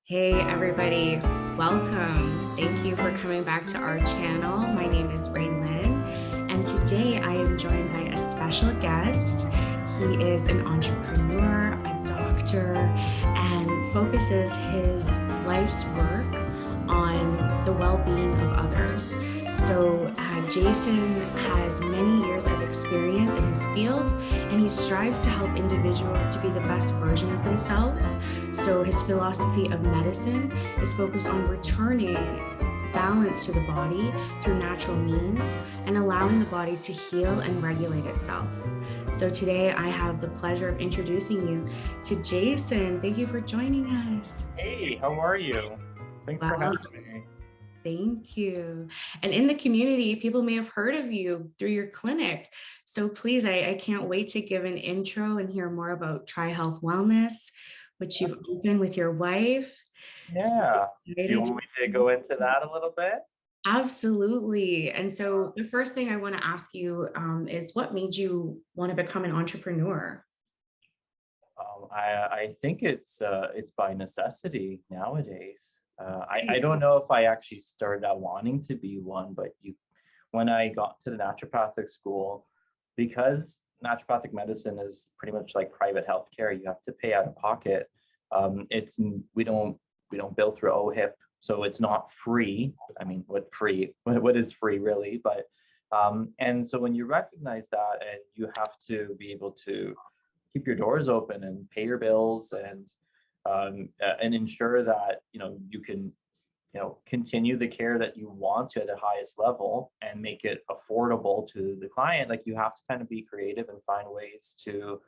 Hey everybody, welcome. Thank you for coming back to our channel. My name is Raylyn, and today I am joined by a special guest. He is an entrepreneur, a doctor, and focuses his life's work on the well-being of others. So Jason has many years of experience in his field, and he strives to help individuals to be the best version of themselves. So his philosophy of medicine is focused on returning balance to the body through natural means and allowing the body to heal and regulate itself. So today I have the pleasure of introducing you to Jason. Thank you for joining us. Hey, how are you? Thanks for Wow, having me. thank you. And in the community, people may have heard of you through your clinic. So please, I can't wait to give an intro and hear more about Tri Health Wellness, which you've opened with your wife. So Yeah. Do you excited want me to go into that a little bit? Absolutely. And so the first thing I want to ask you is what made you want to become an entrepreneur? I think it's by necessity nowadays. I don't know if I actually started out wanting to be one, but when I got to the naturopathic school, because naturopathic medicine is pretty much like private healthcare, you have to pay out of pocket. It's we don't bill through OHIP, so it's not free. I mean, what is free really? But and so when you recognize that, and you have to be able to keep your doors open and pay your bills and ensure that you can continue the care that you want to at the highest level and make it affordable to the client. Like, you have to kind of be creative and find ways to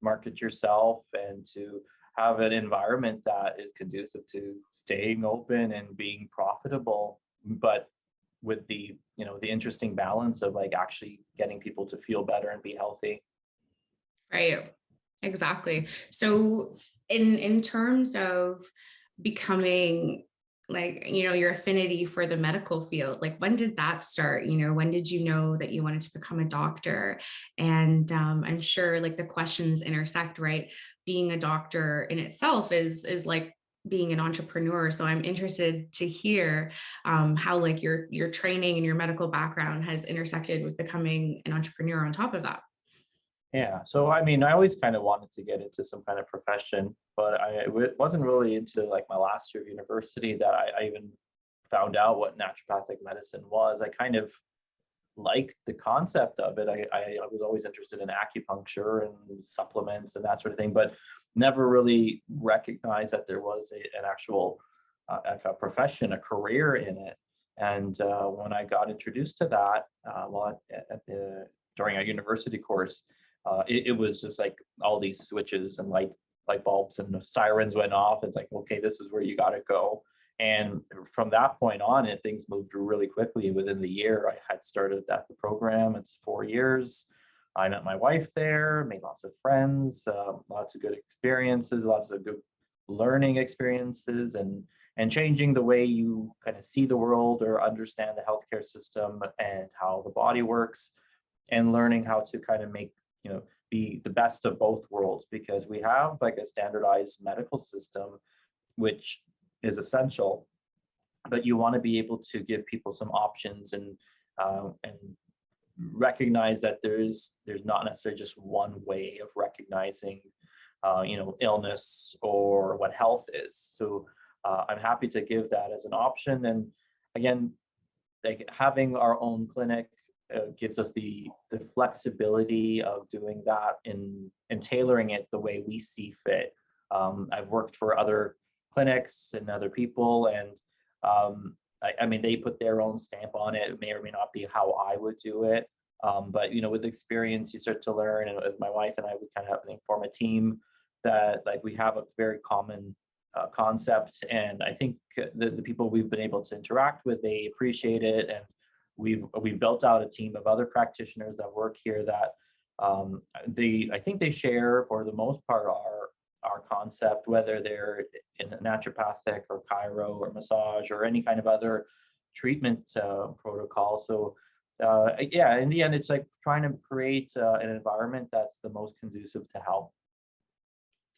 market yourself and to have an environment that is conducive to staying open and being profitable, but with the interesting balance of like actually getting people to feel better and be healthy. Right. Exactly. So in terms of becoming your affinity for the medical field, like when did that start? When did you know that you wanted to become a doctor? And I'm sure like the questions intersect, right? Being a doctor in itself is like being an entrepreneur. So I'm interested to hear how like your training and your medical background has intersected with becoming an entrepreneur on top of that. Yeah. So, I mean, I always kind of wanted to get into some kind of profession, but wasn't really into like my last year of university that I even found out what naturopathic medicine was. I kind of liked the concept of it. I was always interested in acupuncture and supplements and that sort of thing, but never really recognized that there was an actual like a profession, a career in it. And when I got introduced to that, during a university course, it was just like all these switches and light bulbs and sirens went off. It's like, okay, this is where you got to go. And from that point on, things moved really quickly. Within the year, I had started the program. It's 4 years. I met my wife there, made lots of friends, lots of good experiences, lots of good learning experiences, and changing the way you kind of see the world or understand the healthcare system and how the body works, and learning how to kind of make be the best of both worlds, because we have like a standardized medical system, which is essential, but you want to be able to give people some options and recognize that there's not necessarily just one way of recognizing illness or what health is. So I'm happy to give that as an option. And again, like having our own clinic gives us the flexibility of doing that and tailoring it the way we see fit. I've worked for other clinics and other people, and I mean, they put their own stamp on it. It may or may not be how I would do it. But with experience, you start to learn. And with my wife and I, we kind of form a team that like we have a very common concept. And I think the people we've been able to interact with, they appreciate it. And we've built out a team of other practitioners that work here that I think they share for the most part our concept, whether they're in naturopathic or chiro or massage or any kind of other treatment protocol. So yeah, in the end, it's like trying to create an environment that's the most conducive to health.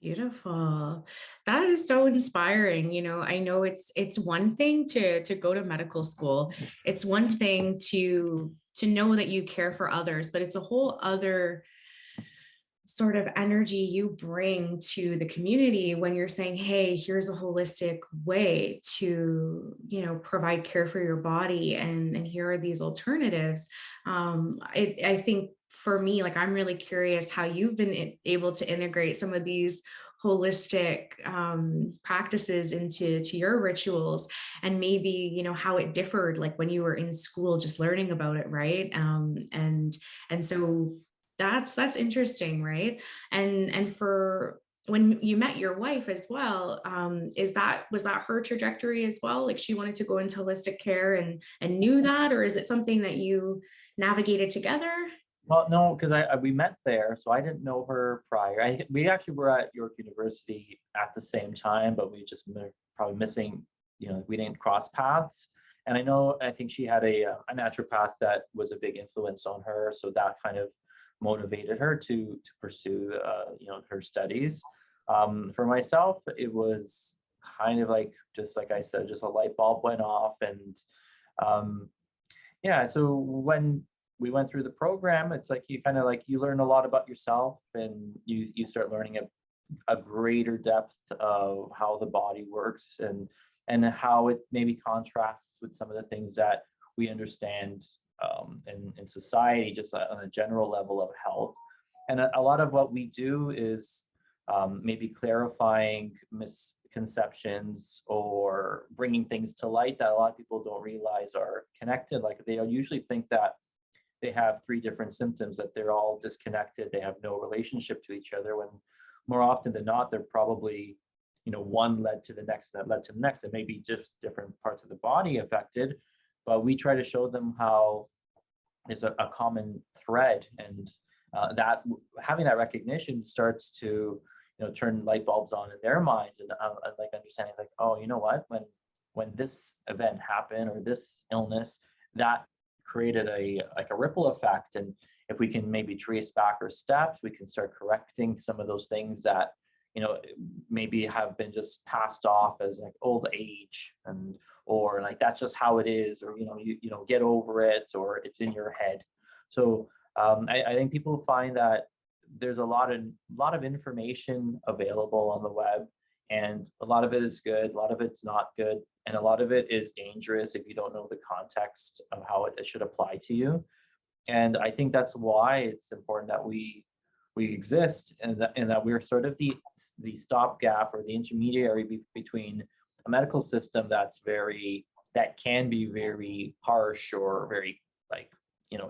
Beautiful. That is so inspiring. I know it's one thing to go to medical school. It's one thing to know that you care for others, but it's a whole other sort of energy you bring to the community when you're saying, hey, here's a holistic way to provide care for your body, and here are these alternatives. I think for me, like, I'm really curious how you've been able to integrate some of these holistic practices into your rituals, and maybe how it differed, like when you were in school just learning about it, right? And so that's interesting, right? And for when you met your wife as well, was that her trajectory as well? Like, she wanted to go into holistic care and knew that, or is it something that you navigated together? Well, no, because we met there, so I didn't know her prior. We actually were at York University at the same time, but we just probably missing, we didn't cross paths. And I think she had a naturopath that was a big influence on her, so that kind of motivated her to pursue, her studies. For myself, it was kind of like, just like I said, just a light bulb went off, and um, yeah, so when we went through the program, it's like you kind of like you learn a lot about yourself, and you start learning a greater depth of how the body works, and how it maybe contrasts with some of the things that we understand in society, just on a general level of health. And a lot of what we do is maybe clarifying misconceptions or bringing things to light that a lot of people don't realize are connected. Like, they usually think that they have three different symptoms, that they're all disconnected, they have no relationship to each other, when more often than not, they're probably, one led to the next, that led to the next, and maybe just different parts of the body affected. But we try to show them how there's a common thread, and that having that recognition starts to turn light bulbs on in their minds, and like understanding, like, oh, you know what, when this event happened, or this illness, that created a ripple effect. And if we can maybe trace back our steps, we can start correcting some of those things that maybe have been just passed off as like old age, or like that's just how it is, or get over it, or it's in your head. So I think people find that there's a lot of information available on the web, and a lot of it is good, a lot of it's not good, and a lot of it is dangerous if you don't know the context of how it should apply to you. And I think that's why it's important that we exist, and that we're sort of the stopgap, or the intermediary between a medical system that can be very harsh, or very, like,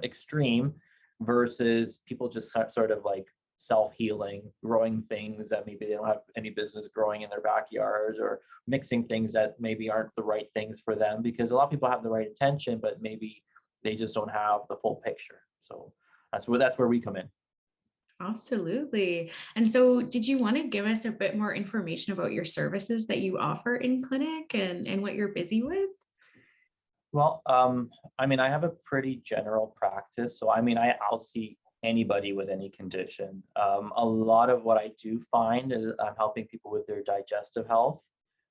extreme, versus people just sort of like self-healing, growing things that maybe they don't have any business growing in their backyards, or mixing things that maybe aren't the right things for them, because a lot of people have the right intention, but maybe they just don't have the full picture. So that's where we come in. Absolutely. And so, did you want to give us a bit more information about your services that you offer in clinic, and what you're busy with? Well, I mean, I have a pretty general practice. So, I mean, I'll see anybody with any condition. A lot of what I do find is I'm helping people with their digestive health.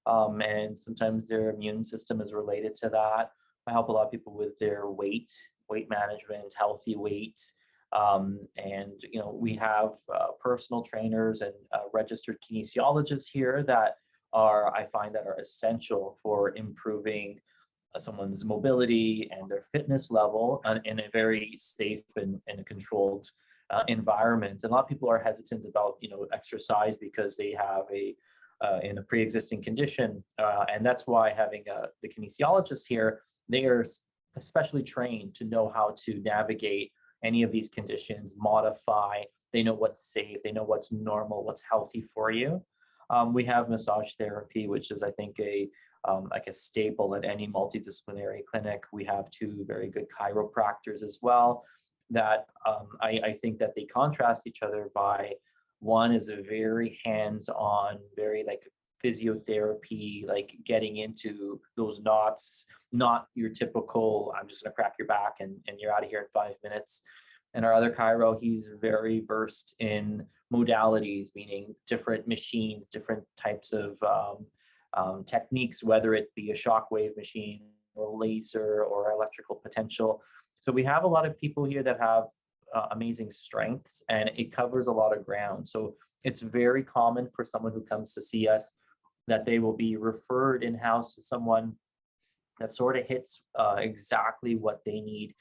And sometimes their immune system is related to that. I help a lot of people with their weight management, healthy weight. And, we have personal trainers and registered kinesiologists here that I find that are essential for improving someone's mobility and their fitness level in a very safe and a controlled environment. And a lot of people are hesitant about exercise because they have in a pre-existing condition, and that's why having the kinesiologist here, they are especially trained to know how to navigate any of these conditions, modify. They know what's safe, they know what's normal, what's healthy for you. We have massage therapy, which is, I think, like a staple at any multidisciplinary clinic. We have two very good chiropractors as well, that I think that they contrast each other by, one is a very hands-on, very like physiotherapy, like getting into those knots, not your typical, I'm just gonna crack your back and you're out of here in 5 minutes. And our other chiro, he's very versed in modalities, meaning different machines, different types of techniques, whether it be a shockwave machine or laser or electrical potential. So we have a lot of people here that have amazing strengths, and it covers a lot of ground. So it's very common for someone who comes to see us that they will be referred in-house to someone that sort of hits exactly what they need.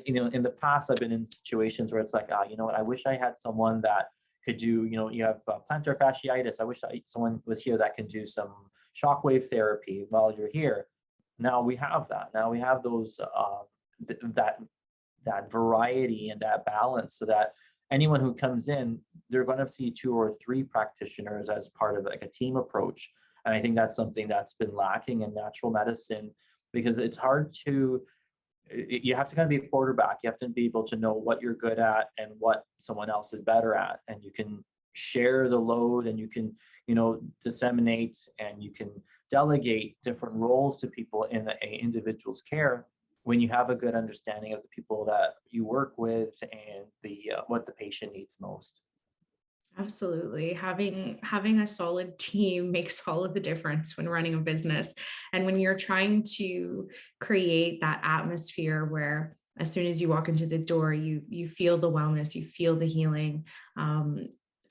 In the past, I've been in situations where it's like, you know what, I wish I had someone that could do, you have plantar fasciitis. I wish someone was here that can do some shockwave therapy while you're here. Now we have that. Now we have those, that variety and that balance, so that anyone who comes in, they're going to see 2 or 3 practitioners as part of like a team approach. And I think that's something that's been lacking in natural medicine, because it's hard to, you have to kind of be a quarterback. You have to be able to know what you're good at and what someone else is better at. And you can share the load, and you can, disseminate, and you can delegate different roles to people in an individual's care when you have a good understanding of the people that you work with and what the patient needs most. Absolutely. Having a solid team makes all of the difference when running a business. And when you're trying to create that atmosphere where as soon as you walk into the door, you feel the wellness, you feel the healing,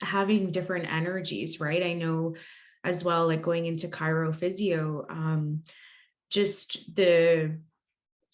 having different energies, right? I know as well, like going into chiro physio, just the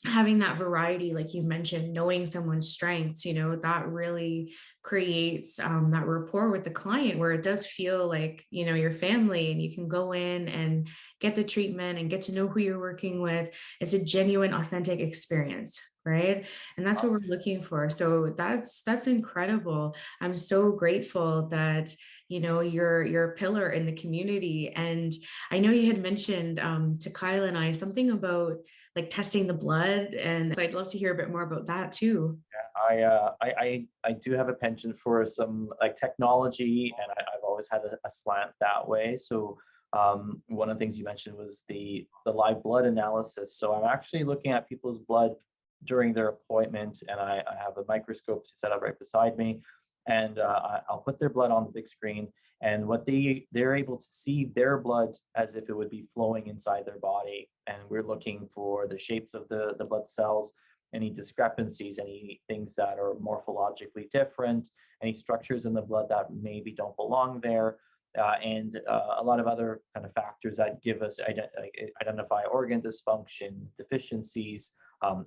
having that variety, like you mentioned, knowing someone's strengths, that really creates that rapport with the client, where it does feel like, your family, and you can go in and get the treatment and get to know who you're working with. It's a genuine, authentic experience, right? And that's what we're looking for. So that's incredible. I'm so grateful that you're a pillar in the community. And I know you had mentioned to Kyle and I something about like testing the blood, and so I'd love to hear a bit more about that too. I do have a penchant for some like technology, and I've always had a slant that way. So one of the things you mentioned was the live blood analysis. So I'm actually looking at people's blood during their appointment, and I have a microscope set up right beside me, and I'll put their blood on the big screen, and what they're able to see their blood as if it would be flowing inside their body. And we're looking for the shapes of the blood cells, any discrepancies, any things that are morphologically different, any structures in the blood that maybe don't belong there, and a lot of other kind of factors that give us identify organ dysfunction, deficiencies,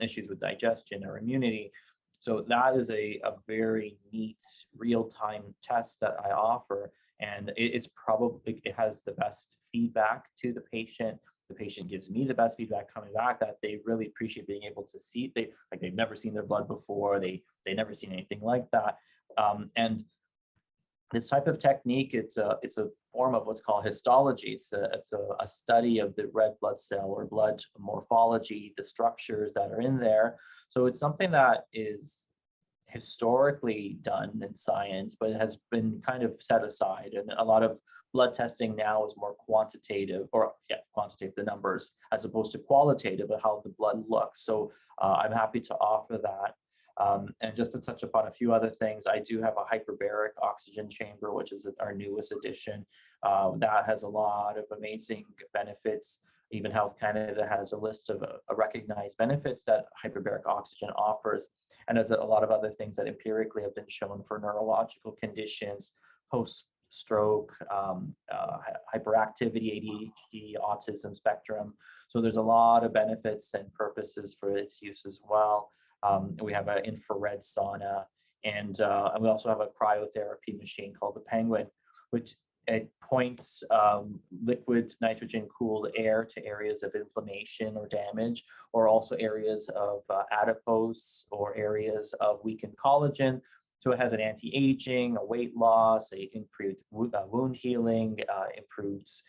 issues with digestion or immunity. So that is a very neat real-time test that I offer, and it has the best feedback to the patient. The patient gives me the best feedback coming back, that they really appreciate being able to see. They've never seen their blood before. They never seen anything like that. And this type of technique, it's a form of what's called histology. It's a study of the red blood cell or blood morphology, the structures that are in there. So it's something that is historically done in science, but it has been kind of set aside. And a lot of blood testing now is more quantitative, the numbers, as opposed to qualitative of how the blood looks. So I'm happy to offer that. And just to touch upon a few other things, I do have a hyperbaric oxygen chamber, which is our newest addition. That has a lot of amazing benefits. Even Health Canada has a list of recognized benefits that hyperbaric oxygen offers. And there's a lot of other things that empirically have been shown for neurological conditions, post-stroke, hyperactivity, ADHD, autism spectrum. So there's a lot of benefits and purposes for its use as well. We have an infrared sauna, and we also have a cryotherapy machine called the Penguin, which it points liquid nitrogen cooled air to areas of inflammation or damage, or also areas of adipose or areas of weakened collagen. So it has an anti-aging, a weight loss, a improved wound healing, improves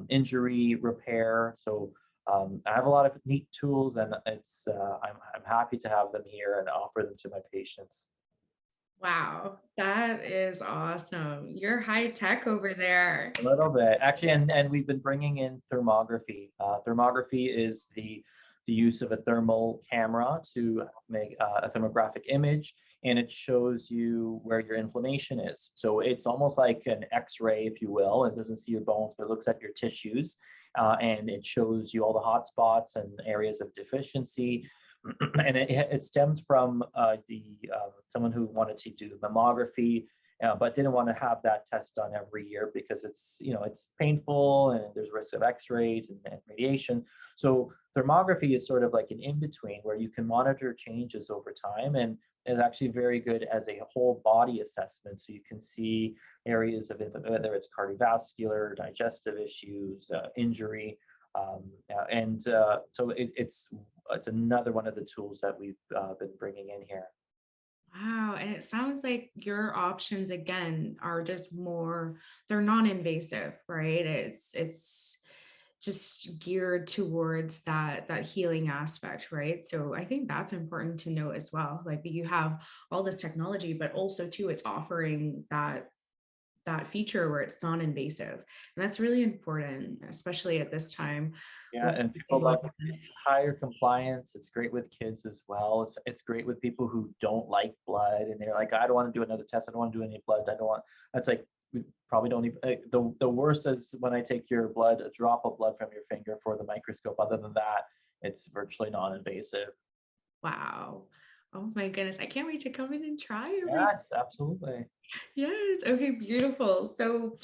injury repair. So I have a lot of neat tools, and I'm happy to have them here and offer them to my patients. Wow, that is awesome. You're high tech over there. A little bit, actually, and we've been bringing in thermography. Thermography is the use of a thermal camera to make a thermographic image, and it shows you where your inflammation is. So it's almost like an X-ray, if you will. It doesn't see your bones, but it looks at your tissues, and it shows you all the hot spots and areas of deficiency. And it stemmed from someone who wanted to do mammography, but didn't want to have that test done every year because it's painful and there's risk of X-rays and radiation. So thermography is sort of like an in-between where you can monitor changes over time, and is actually very good as a whole body assessment. So you can see areas of whether it's cardiovascular, digestive issues, injury, so it's another one of the tools that we've been bringing in here. Wow. And it sounds like your options again are just more, they're non-invasive, right? It's just geared towards that healing aspect, right? So I think that's important to note as well. Like you have all this technology, but also too, it's offering that feature where it's non-invasive. And that's really important, especially at this time Yeah, with and people going love it. It's higher compliance. It's great with kids as well. It's great with people who don't like blood and they're like, I don't want to do another test. I don't want to do any blood. I don't want. That's like we probably don't even. The worst is when I take your blood, a drop of blood from your finger for the microscope. Other than that, it's virtually non-invasive. Wow. Oh my goodness. I can't wait to come in and try every. Yes, absolutely. Yes. Okay, beautiful. So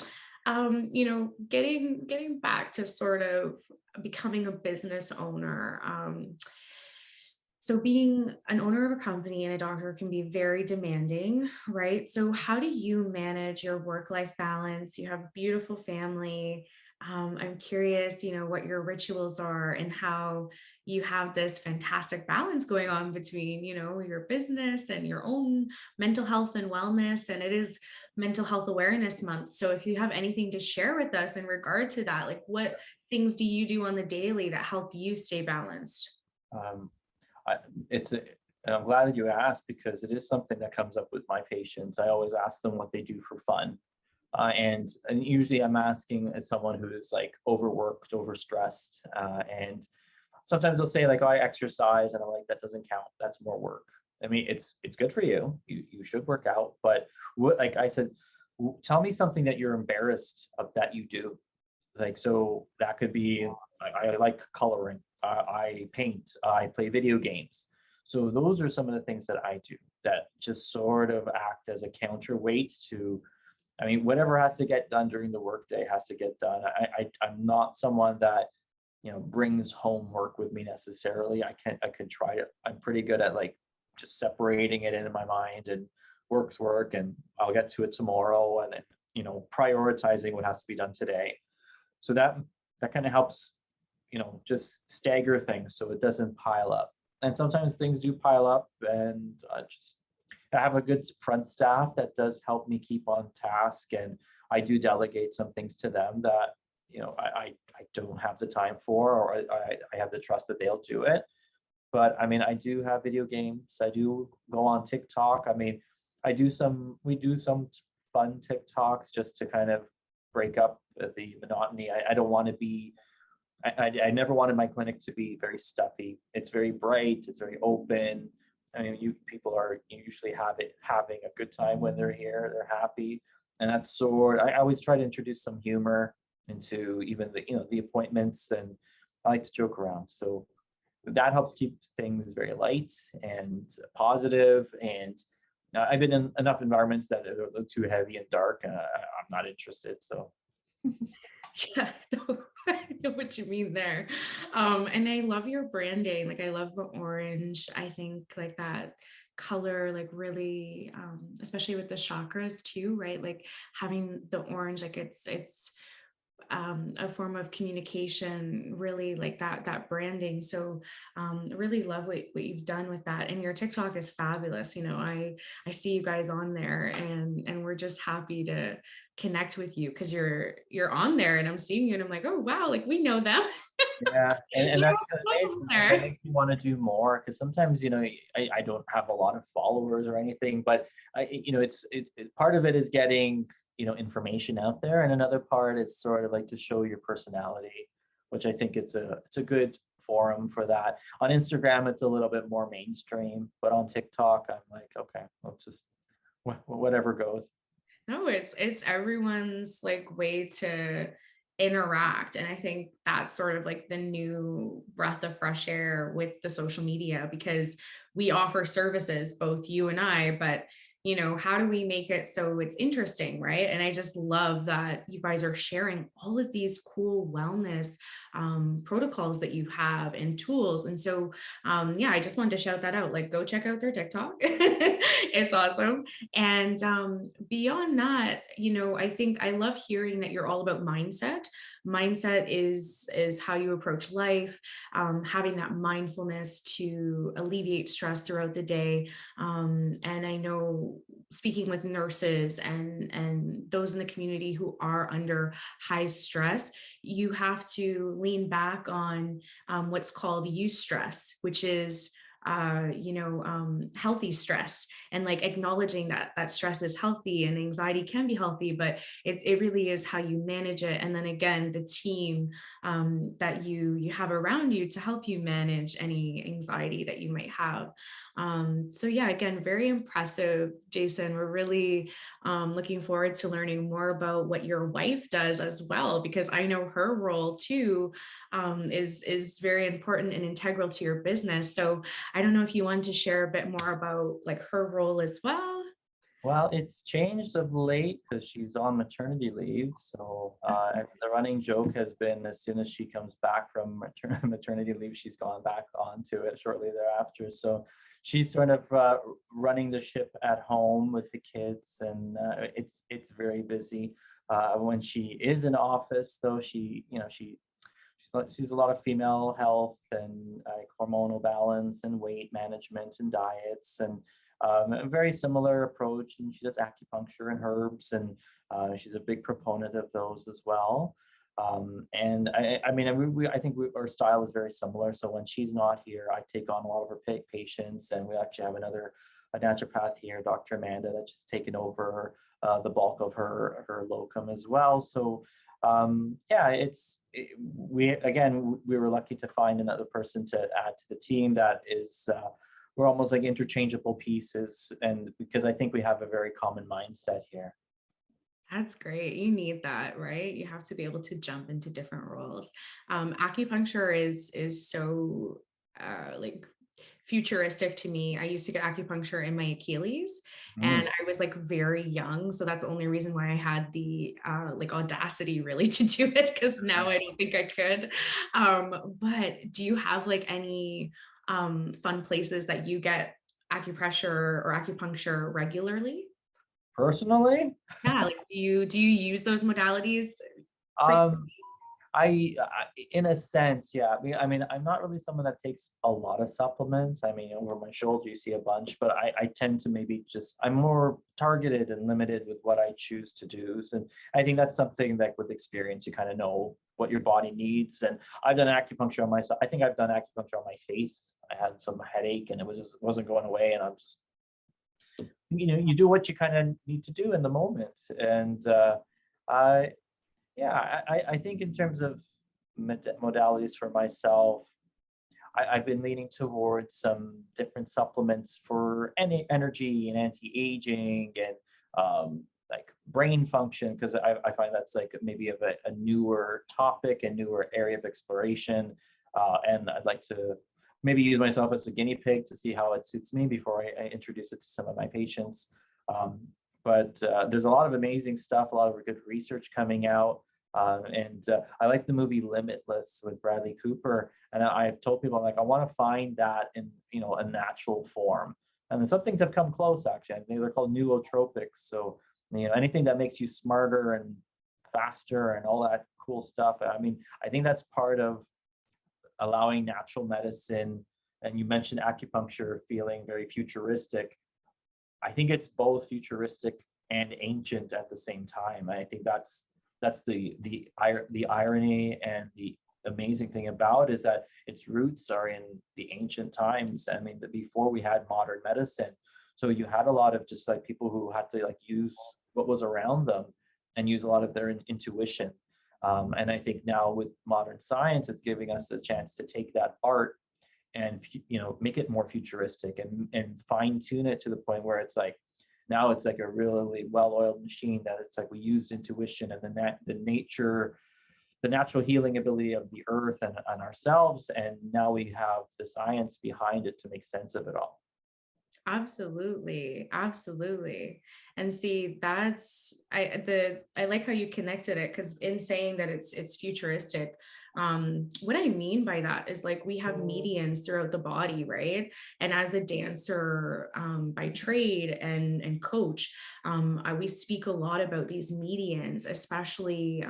getting back to sort of becoming a business owner. So being an owner of a company and a doctor can be very demanding, right? So how do you manage your work-life balance? You have a beautiful family. I'm curious, what your rituals are and how you have this fantastic balance going on between, your business and your own mental health and wellness. And it is Mental Health Awareness Month. So if you have anything to share with us in regard to that, like what things do you do on the daily that help you stay balanced? Um, I, and I'm glad that you asked because it is something that comes up with my patients. I always ask them what they do for fun. And usually I'm asking as someone who is like overworked, overstressed, and sometimes they'll say like, "Oh, I exercise," and I'm like, "That doesn't count. That's more work." I mean, it's good for you. You should work out, but like I said, tell me something that you're embarrassed of that you do. Like, so that could be I like coloring, I paint, I play video games. So those are some of the things that I do that just sort of act as a counterweight to, I mean, whatever has to get done during the workday has to get done. I'm not someone that brings home work with me necessarily. I can try it. I'm pretty good at like just separating it in my mind, and work's work and I'll get to it tomorrow, and then prioritizing what has to be done today. So that kind of helps, just stagger things so it doesn't pile up. And sometimes things do pile up, and I have a good front staff that does help me keep on task, and I do delegate some things to them that I don't have the time for, or I have the trust that they'll do it. But I mean, I do have video games. I do go on TikTok. I mean, we do some fun TikToks just to kind of break up the monotony. I don't want to be, I never wanted my clinic to be very stuffy. It's very bright. It's very open. I mean, people are usually having a good time when they're here. They're happy, and that's I always try to introduce some humor into even the appointments, and I like to joke around. So that helps keep things very light and positive. And I've been in enough environments that are too heavy and dark, and I'm not interested. So Yeah, no, I know what you mean there. And I love your branding. Like I love the orange. I think like that color, like really, especially with the chakras too, right? Like having the orange, like it's a form of communication, really like that branding. So I really love what you've done with that, and your TikTok is fabulous. I see you guys on there, and we're just happy to connect with you because you're on there, and I'm seeing you and I'm like, oh wow, like we know them. yeah, and They're that's kind of nice on because that there. makes me want to do more. Because sometimes I don't have a lot of followers or anything, but part of it is getting information out there, and another part is sort of like to show your personality, which I think it's a good forum for that. On Instagram, it's a little bit more mainstream, but on TikTok, I'm like, okay, well, just whatever goes. No, it's everyone's like way to interact. And I think that's sort of like the new breath of fresh air with the social media because we offer services, both you and I, but how do we make it so it's interesting, right? And I just love that you guys are sharing all of these cool wellness protocols that you have and tools. And so, yeah, I just wanted to shout that out. Like, go check out their TikTok. It's awesome. And beyond that, I think I love hearing that you're all about mindset. Mindset is how you approach life, having that mindfulness to alleviate stress throughout the day. And I know speaking with nurses and those in the community who are under high stress, you have to lean back on what's called eustress, which is healthy stress, and like acknowledging that stress is healthy and anxiety can be healthy, but it really is how you manage it. And then again, the team that you have around you to help you manage any anxiety that you might have. So yeah, again, very impressive, Jason. We're really looking forward to learning more about what your wife does as well, because I know her role too is very important and integral to your business. So I don't know if you want to share a bit more about like her role as well. Well, it's changed of late because she's on maternity leave. So the running joke has been as soon as she comes back from maternity leave, she's gone back onto it shortly thereafter. So she's sort of running the ship at home with the kids, and it's very busy. When she is in office, though, she sees a lot of female health and hormonal balance and weight management and diets, and a very similar approach. And she does acupuncture and herbs, and she's a big proponent of those as well. And I mean, I think our style is very similar. So when she's not here, I take on a lot of her patients, and we actually have a naturopath here, Dr. Amanda, that's just taken over the bulk of her locum as well. So yeah, we were lucky to find another person to add to the team that is we're almost like interchangeable pieces, and because I think we have a very common mindset here. That's great. You need that, right? You have to be able to jump into different roles. Acupuncture is so like futuristic to me. I used to get acupuncture in my Achilles, Mm. and I was like very young, so that's the only reason why I had the like audacity really to do it, because now I don't think I could. But do you have like any fun places that you get acupressure or acupuncture regularly? Personally, Yeah, like do you use those modalities frequently? um, in a sense, yeah. I mean, I'm not really someone that takes a lot of supplements. I mean, over my shoulder, you see a bunch, but I tend to maybe I'm more targeted and limited with what I choose to do. And I think that's something that with experience, you kind of know what your body needs. And I've done acupuncture on myself. I think I've done acupuncture on my face. I had some headache and wasn't going away. And I'm just, you do what you kind of need to do in the moment. And I, yeah, I think in terms of modalities for myself, I've been leaning towards some different supplements for any energy and anti-aging and like brain function, because I find that's like maybe of a newer topic and newer area of exploration. And I'd like to maybe use myself as a guinea pig to see how it suits me before I introduce it to some of my patients. But there's a lot of amazing stuff, a lot of good research coming out. And I like the movie Limitless with Bradley Cooper. And I've told people, like, I want to find that in, a natural form. And then some things have come close, actually. I think they're called nootropics. So, anything that makes you smarter and faster and all that cool stuff. I mean, I think that's part of allowing natural medicine. And you mentioned acupuncture feeling very futuristic. I think it's both futuristic and ancient at the same time. I think that's the irony and the amazing thing about it is that its roots are in the ancient times. I mean, before we had modern medicine. So you had a lot of just like people who had to like use what was around them and use a lot of their intuition. And I think now with modern science, it's giving us the chance to take that art and make it more futuristic and fine tune it to the point where it's like now it's like a really well-oiled machine that it's like we use intuition and the natural healing ability of the earth and ourselves, and now we have the science behind it to make sense of it all. Absolutely, absolutely. And see, I like how you connected it, because in saying that it's futuristic, what I mean by that is like we have medians throughout the body, right? And as a dancer by trade and coach, we speak a lot about these medians, especially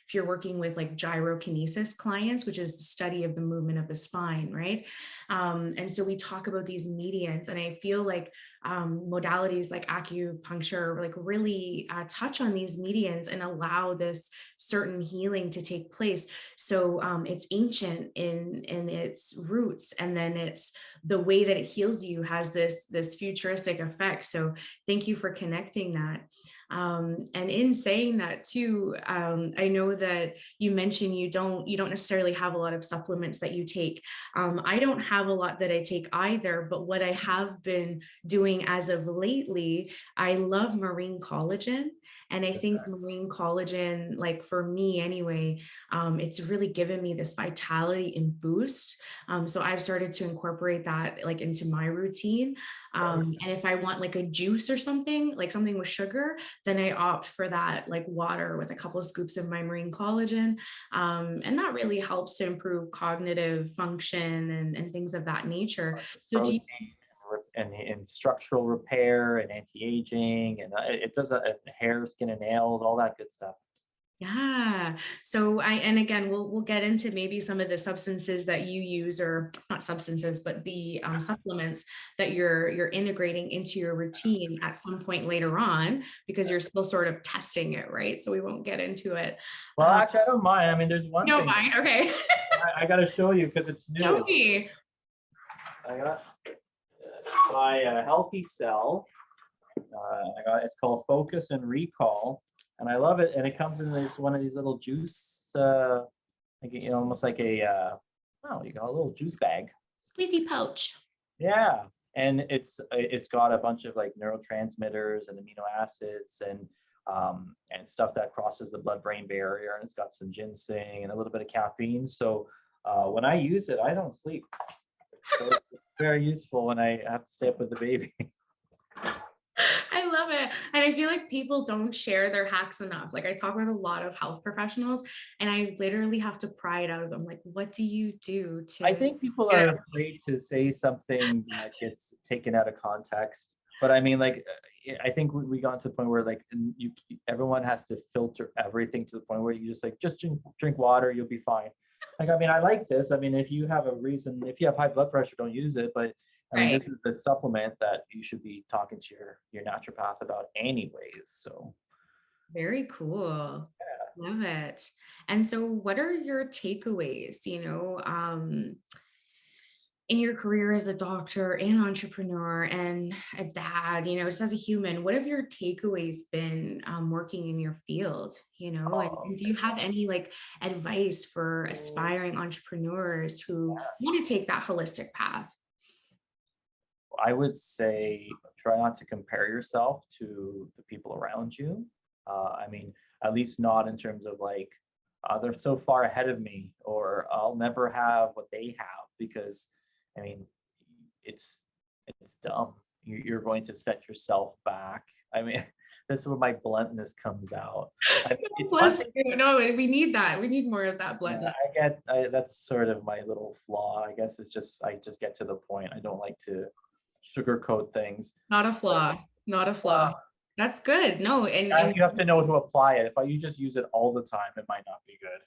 if you're working with like gyrokinesis clients, which is the study of the movement of the spine, right? And so we talk about these medians, and I feel like modalities like acupuncture like really touch on these medians and allow this certain healing to take place. So it's ancient in its roots, and then it's the way that it heals you has this futuristic effect. So thank you for connecting that. And in saying that too, I know that you mentioned you don't necessarily have a lot of supplements that you take. I don't have a lot that I take either, but what I have been doing as of lately, I love marine collagen. And I think marine collagen, like for me anyway, it's really given me this vitality and boost. So I've started to incorporate that like into my routine. And if I want like a juice or something, like something with sugar, then I opt for that like water with a couple of scoops of my marine collagen. And that really helps to improve cognitive function and things of that nature. So do you, and structural repair and anti-aging, and it does hair, skin and nails, all that good stuff. yeah. So and again, we'll get into maybe some of the substances that you use, or not substances, but the supplements that you're integrating into your routine at some point later on, because you're still sort of testing it, right? So we won't get into it. Well, actually, I don't mind. I mean, there's one No, thing. mind. Okay. I got to show you because it's new. Show me. I got my Healthy Cell. It's called Focus and Recall, and I love it. And it comes in one of these little juice, like almost like a you got a little juice bag. Squeezy pouch. Yeah, and it's got a bunch of like neurotransmitters and amino acids and stuff that crosses the blood-brain barrier, and it's got some ginseng and a little bit of caffeine. So when I use it, I don't sleep. So it's very useful when I have to stay up with the baby. I love it. And I feel like people don't share their hacks enough. Like I talk with a lot of health professionals, and I literally have to pry it out of them. Like, what do you do to? I think people are afraid to say something that gets taken out of context. But I mean, like, I think we got to the point where like everyone has to filter everything to the point where you just drink water, you'll be fine. Like, I mean, I like this. I mean, if you have a reason, if you have high blood pressure, don't use it. But I mean, this is the supplement that you should be talking to your naturopath about anyways. So very cool. Yeah. Love it. And so what are your takeaways, in your career as a doctor and entrepreneur and a dad, just as a human, what have your takeaways been working in your field, and do you have any like advice for aspiring entrepreneurs who want to take that holistic path? I would say try not to compare yourself to the people around you. I mean, at least not in terms of like, they're so far ahead of me, or I'll never have what they have, because I mean, it's dumb. You're going to set yourself back. I mean, that's where my bluntness comes out. No, we need that. We need more of that bluntness. That's sort of my little flaw. I guess I just get to the point. I don't like to sugarcoat things. Not a flaw. Not a flaw. That's good. No, and you have to know to apply it. If you just use it all the time, it might not be good.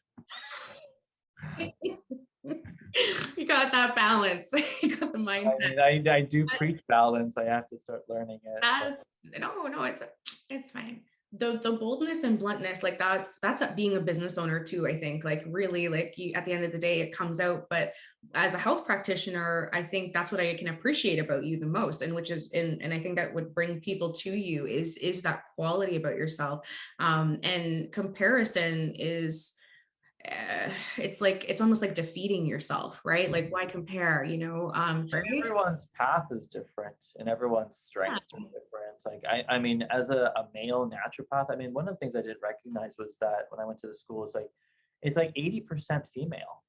You got that balance. You got the mindset. I do preach balance. I have to start learning it. No, it's fine. the boldness and bluntness, like that's being a business owner too, I think. Like really, like you, at the end of the day it comes out. But as a health practitioner, I think that's what I can appreciate about you the most, and which is and I think that would bring people to you is that quality about yourself. And comparison is it's like it's almost like defeating yourself, right? Like why compare, And right? everyone's path is different and everyone's Yeah. strengths are different. Like I mean, as a male naturopath, I mean, one of the things I didn't recognize was that when I went to the school, it's like 80% female.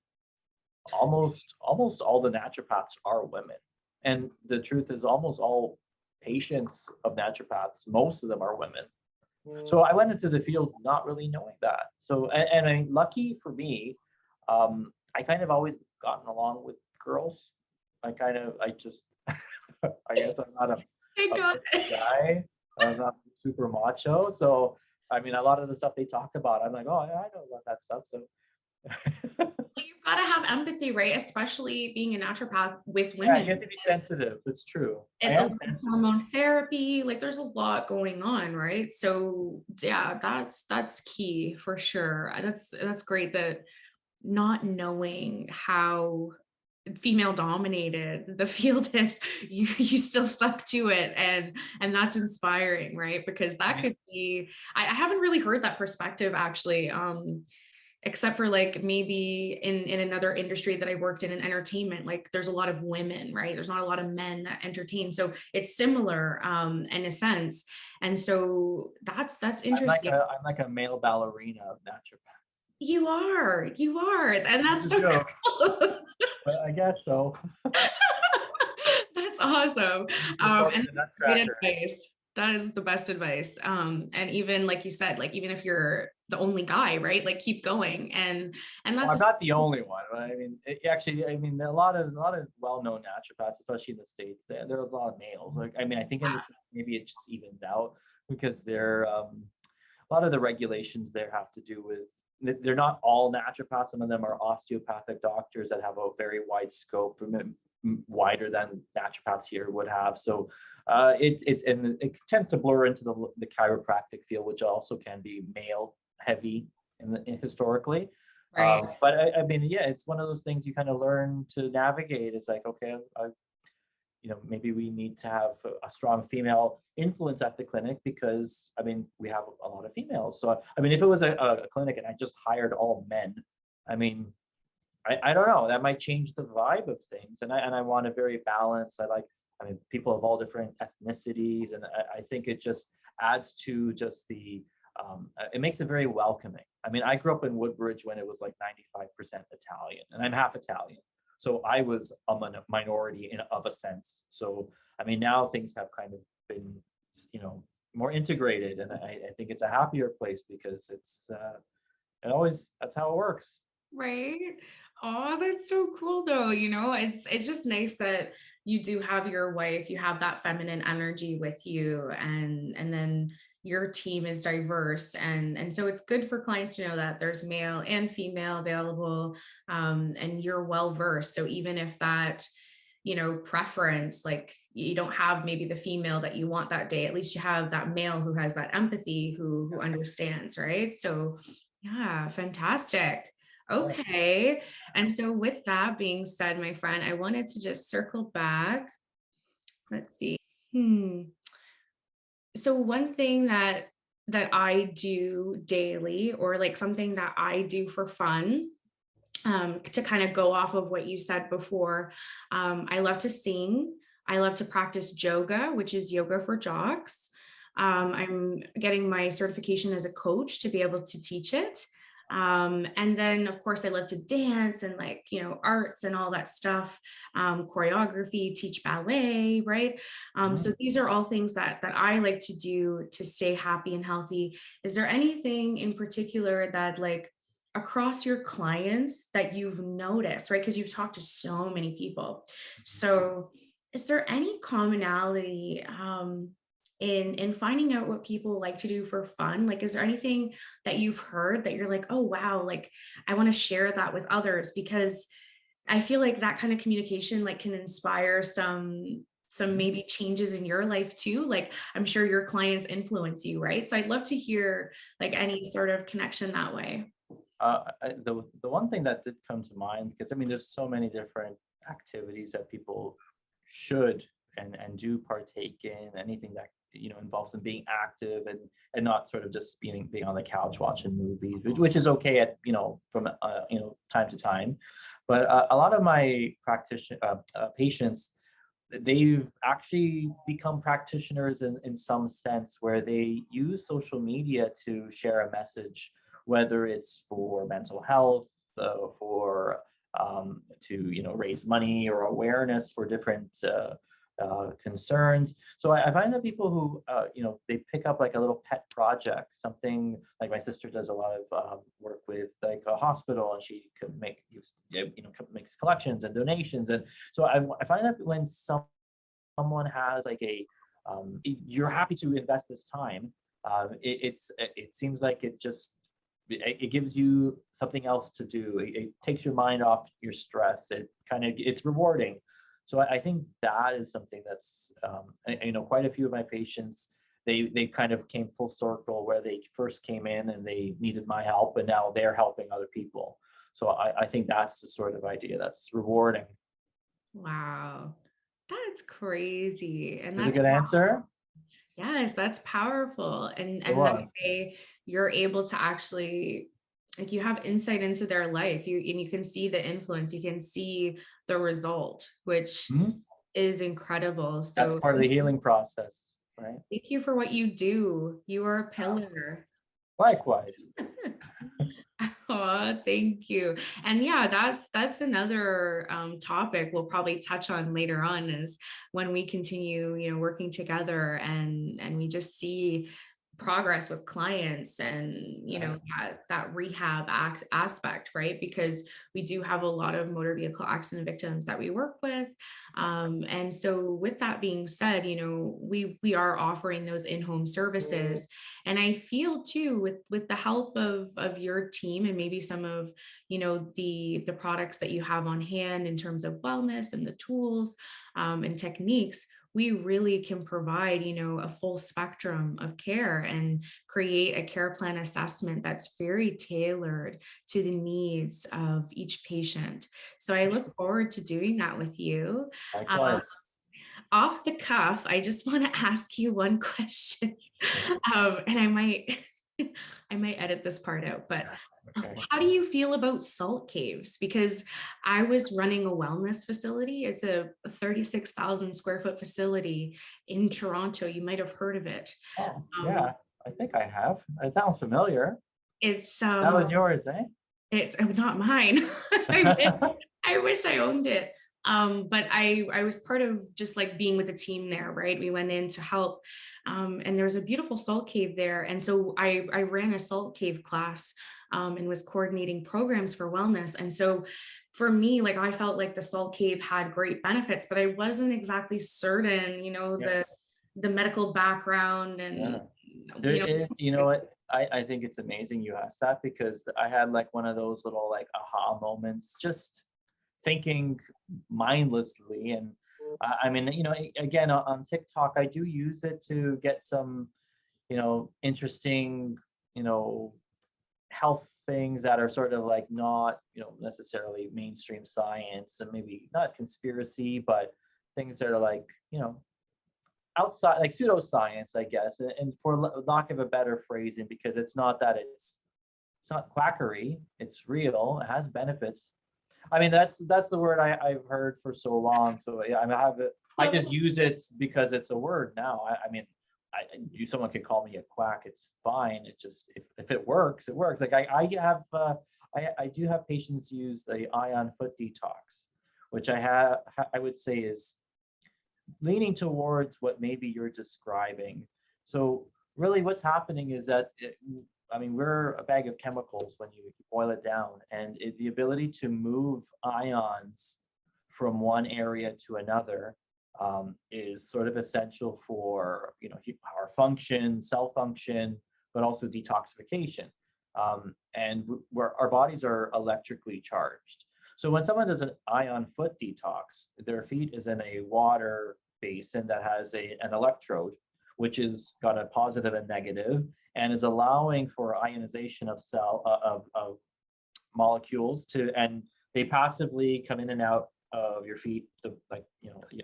Almost all the naturopaths are women. And the truth is almost all patients of naturopaths, most of them are women. So I went into the field not really knowing that. So and I mean, lucky for me, I kind of always gotten along with girls. I just I guess I'm not Thank a God. big guy. I'm not super macho. So I mean, a lot of the stuff they talk about, I'm like, oh, yeah, I know about that stuff. So Well, you've got to have empathy, right? Especially being a naturopath with yeah, women. you have to be sensitive. It's true. I And a am lot of sensitive. hormone therapy, like there's a lot going on, right? So yeah, that's key for sure. That's great that not knowing how female dominated the field is, you still stuck to it, and that's inspiring, right? Because that could be, I haven't really heard that perspective actually. Except for like maybe in another industry that I worked in entertainment, like there's a lot of women, right? There's not a lot of men that entertain. So it's similar in a sense. And so that's interesting. I'm like a male ballerina of naturopaths. You are, and It's that's a so joke, cool. but I guess so. That's awesome. Perform And the that's great nutcracker. advice. That is the best advice. And even like you said, like even if you're the only guy, right? Like keep going. And Well, that's I'm a not the only one. I mean, actually, I mean, a lot of well-known naturopaths, especially in the States, there are a lot of males. Like, I mean, I think in this maybe it just evens out because a lot of the regulations there have to do with they're not all naturopaths. Some of them are osteopathic doctors that have a very wide scope, wider than naturopaths here would have. So it tends to blur into the chiropractic field, which also can be male heavy historically. right. But I mean, yeah, it's one of those things you kind of learn to navigate. It's like, okay, maybe we need to have a strong female influence at the clinic because I mean, we have a lot of females. So I mean, if it was a clinic and I just hired all men, I mean, I don't know, that might change the vibe of things. And I want a very balanced. I mean, people of all different ethnicities, and I think it just adds to just it makes it very welcoming. I mean, I grew up in Woodbridge when it was like 95% Italian, and I'm half Italian. So I was a minority of a sense. So, I mean, now things have kind of been, more integrated, and I think it's a happier place because that's how it works. Right. Oh, that's so cool though. It's just nice that you do have your wife, you have that feminine energy with you, and then your team is diverse, and so it's good for clients to know that there's male and female available, and you're well versed. So even if that, preference, like you don't have maybe the female that you want that day, at least you have that male who has that empathy, who understands, right? So yeah, fantastic. Yeah. Okay. And so with that being said, my friend, I wanted to just circle back. Let's see. Hmm. So one thing that I do daily, or like something that I do for fun, to kind of go off of what you said before, I love to sing. I love to practice yoga, which is yoga for jocks. I'm getting my certification as a coach to be able to teach it. And then, of course, I love to dance and like, arts and all that stuff, choreography, teach ballet, right? So these are all things that I like to do to stay happy and healthy. Is there anything in particular that like across your clients that you've noticed, right? Because you've talked to so many people. So is there any commonality in finding out what people like to do for fun? Like, is there anything that you've heard that you're like, oh wow, like I want to share that with others? Because I feel like that kind of communication like can inspire some some maybe changes in your life too? Like, I'm sure your clients influence you, right? So I'd love to hear like any sort of connection that way. The one thing that did come to mind, because I mean, there's so many different activities that people should and do partake in, anything that involves them being active and not sort of just being on the couch watching movies, which is okay at from time to time. But a lot of my patients, they've actually become practitioners in some sense, where they use social media to share a message, whether it's for mental health, for to raise money or awareness for different concerns. So I find that people who they pick up like a little pet project, something like my sister does a lot of work with like a hospital, and she could makes collections and donations, and so I find that when someone has like you're happy to invest this time, it seems like it gives you something else to do. It takes your mind off your stress. It's rewarding. So I think that is something that's quite a few of my patients, they kind of came full circle, where they first came in and they needed my help, and now they're helping other people. So I think that's the sort of idea that's rewarding. Wow. That's crazy. And Is a that's good answer? yes, that's powerful. It And that was. way you're able to actually like you have insight into their life. You can see the influence, you can see the result, which Mhm. is incredible. That's So part of the healing process, right? thank you for what you do. You are a pillar. Likewise. Oh, thank you. And yeah, that's another topic we'll probably touch on later on is when we continue, working together and we just see progress with clients and Right. that rehab aspect, right? Because we do have a lot of motor vehicle accident victims that we work with, and so with that being said, we are offering those in-home services. And I feel too, with the help of your team and maybe some of the products that you have on hand in terms of wellness and the tools and techniques, we really can provide a full spectrum of care and create a care plan assessment that's very tailored to the needs of each patient. So I look forward to doing that with you. uh, Likewise. Off the cuff, I just want to ask you one question. And I might edit this part out, but Okay. how do you feel about salt caves? Because I was running a wellness facility. It's a 36,000 square foot facility in Toronto. You might have heard of it. Oh, Um, yeah. I think I have. It sounds familiar. it's That was yours, eh? It's not mine. I wish I owned it. But I was part of just like being with the team there, right? We went in to help. And there was a beautiful salt cave there. And so I ran a salt cave class and was coordinating programs for wellness. And so for me, like I felt like the salt cave had great benefits, but I wasn't exactly certain, Yeah. the medical background and Yeah. You know what? I think it's amazing you asked that, because I had like one of those little like aha moments, just thinking mindlessly. And I mean, again, on TikTok, I do use it to get some, interesting, you know, health things that are sort of like not, necessarily mainstream science, and maybe not conspiracy, but things that are like, outside, like pseudoscience, I guess. And for lack of a better phrasing, because it's not that it's not quackery, it's real, it has benefits. I mean, that's the word I've heard for so long. So yeah, I just use it because it's a word now. I mean, someone could call me a quack. It's fine. It's just if it works, it works. Like I do have patients use the ion foot detox, which I would say is leaning towards what maybe you're describing. So really what's happening is that I mean, we're a bag of chemicals when you boil it down, and the ability to move ions from one area to another is sort of essential for our function, cell function, but also detoxification. And where our bodies are electrically charged. So when someone does an ion foot detox, their feet is in a water basin that has an electrode, which is got a positive and negative, and is allowing for ionization of of molecules and they passively come in and out of your feet,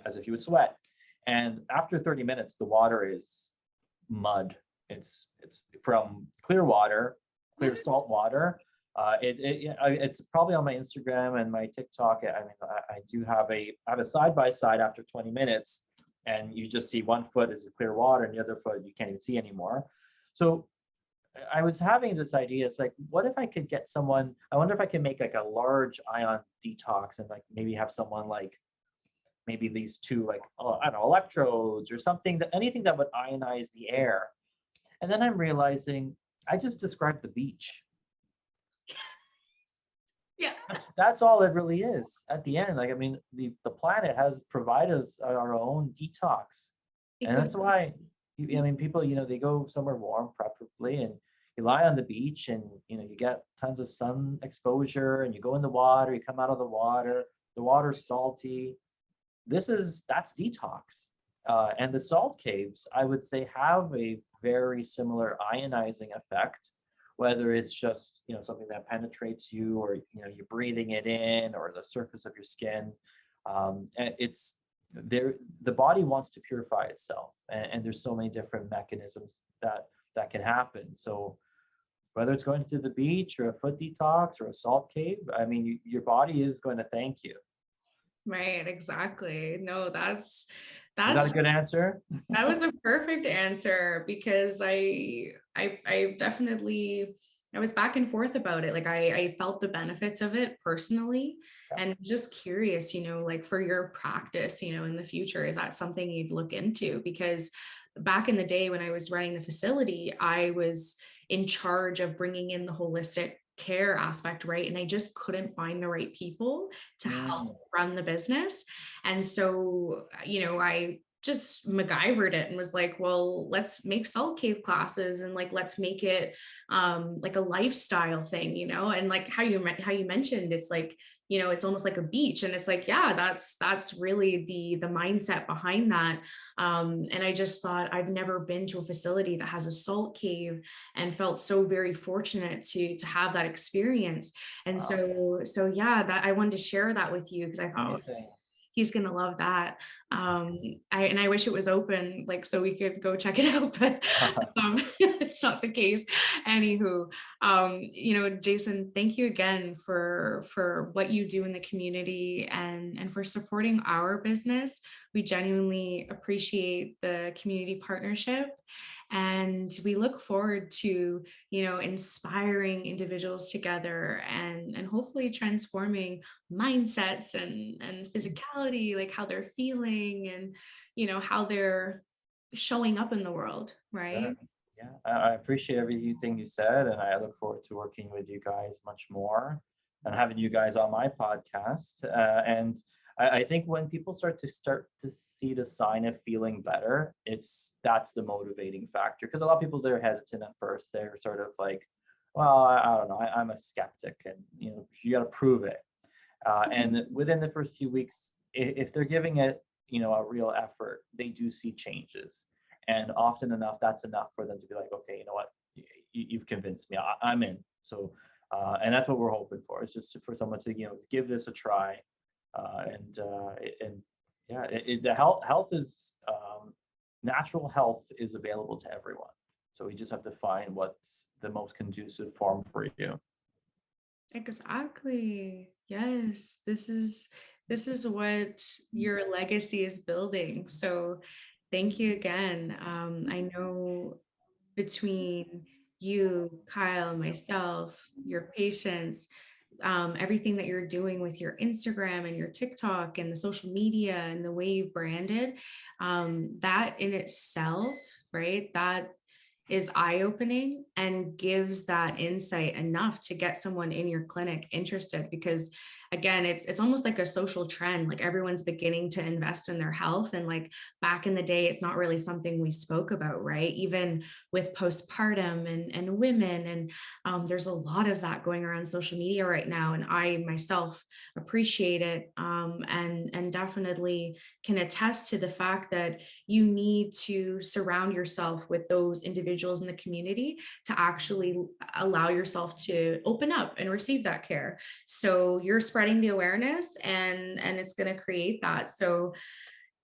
as if you would sweat. And after 30 minutes, the water is mud. It's from clear water, clear salt water. It's probably on my Instagram and my TikTok. I mean, I do have I have a side by side after 20 minutes, and you just see one foot is clear water, and the other foot you can't even see anymore. So I was having this idea. It's like, what if I could get someone? I wonder if I can make like a large ion detox, and like maybe have someone like maybe these two I don't know, electrodes or something, anything that would ionize the air. And then I'm realizing I just described the beach. Yeah. That's all it really is at the end. Like, I mean, the planet has provided us our own detox. And that's why, I mean, people, they go somewhere warm, preferably, and you lie on the beach and, you get tons of sun exposure, and you go in the water, you come out of the water's salty. That's detox. And the salt caves, I would say, have a very similar ionizing effect, whether it's just, something that penetrates you, or, you're breathing it in, or the surface of your skin. And it's there, the body wants to purify itself. And there's so many different mechanisms that can happen. So whether it's going to the beach or a foot detox or a salt cave, I mean, your body is going to thank you. Right, exactly. No, Is that a good answer? That was a perfect answer, because I definitely, I was back and forth about it. Like I felt the benefits of it personally, and just curious, like for your practice, in the future, is that something you'd look into? Because back in the day when I was running the facility, I was in charge of bringing in the holistic care aspect, right? And I just couldn't find the right people to help run the business. And so, I just MacGyvered it and was like, well, let's make salt cave classes, and like, let's make it like a lifestyle thing, and like how you mentioned, it's like, it's almost like a beach, and it's like, yeah, that's really the mindset behind that. And I just thought, I've never been to a facility that has a salt cave, and felt so very fortunate to have that experience. And wow. So yeah, that I wanted to share that with you, because I thought he's going to love that. I wish it was open, like, so we could go check it out, but it's not the case. Anywho, Jason, thank you again for what you do in the community, and for supporting our business. We genuinely appreciate the community partnership, and we look forward to, inspiring individuals together, and hopefully transforming mindsets and physicality, like how they're feeling, and, how they're showing up in the world, right? Yeah, I appreciate everything you said, and I look forward to working with you guys much more, and having you guys on my podcast. And I think when people start to see the sign of feeling better, that's the motivating factor. Because a lot of people, they're hesitant at first. They're sort of like, well, I don't know, I'm a skeptic, and you got to prove it. And within the first few weeks, if they're giving it, a real effort, they do see changes. And often enough, that's enough for them to be like, okay, you know what, you've convinced me, I'm in. So, and that's what we're hoping for. It's just for someone to, give this a try. The health is, natural health is available to everyone. So we just have to find what's the most conducive form for you. Exactly. Yes. This is what your legacy is building. So thank you again. I know between you, Kyle, myself, your patients, everything that you're doing with your Instagram and your TikTok and the social media and the way you've branded, that in itself, right? That is eye-opening and gives that insight enough to get someone in your clinic interested. Because again, it's almost like a social trend. Like everyone's beginning to invest in their health. And like back in the day, it's not really something we spoke about, right? Even with postpartum and women. And there's a lot of that going around social media right now. And I myself appreciate it, and definitely can attest to the fact that you need to surround yourself with those individuals in the community to actually allow yourself to open up and receive that care. So you're spreading the awareness, and it's going to create that. So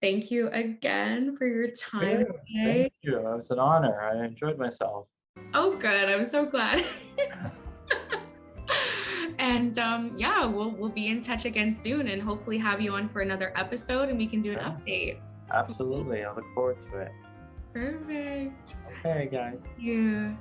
thank you again for your time Yeah, today. thank you. It was an honor. I enjoyed myself. Oh, good. I'm so glad. And yeah, we'll be in touch again soon, and hopefully have you on for another episode, and we can do an Yeah, update. absolutely. I look forward to it. Perfect. Okay, guys. Thank you.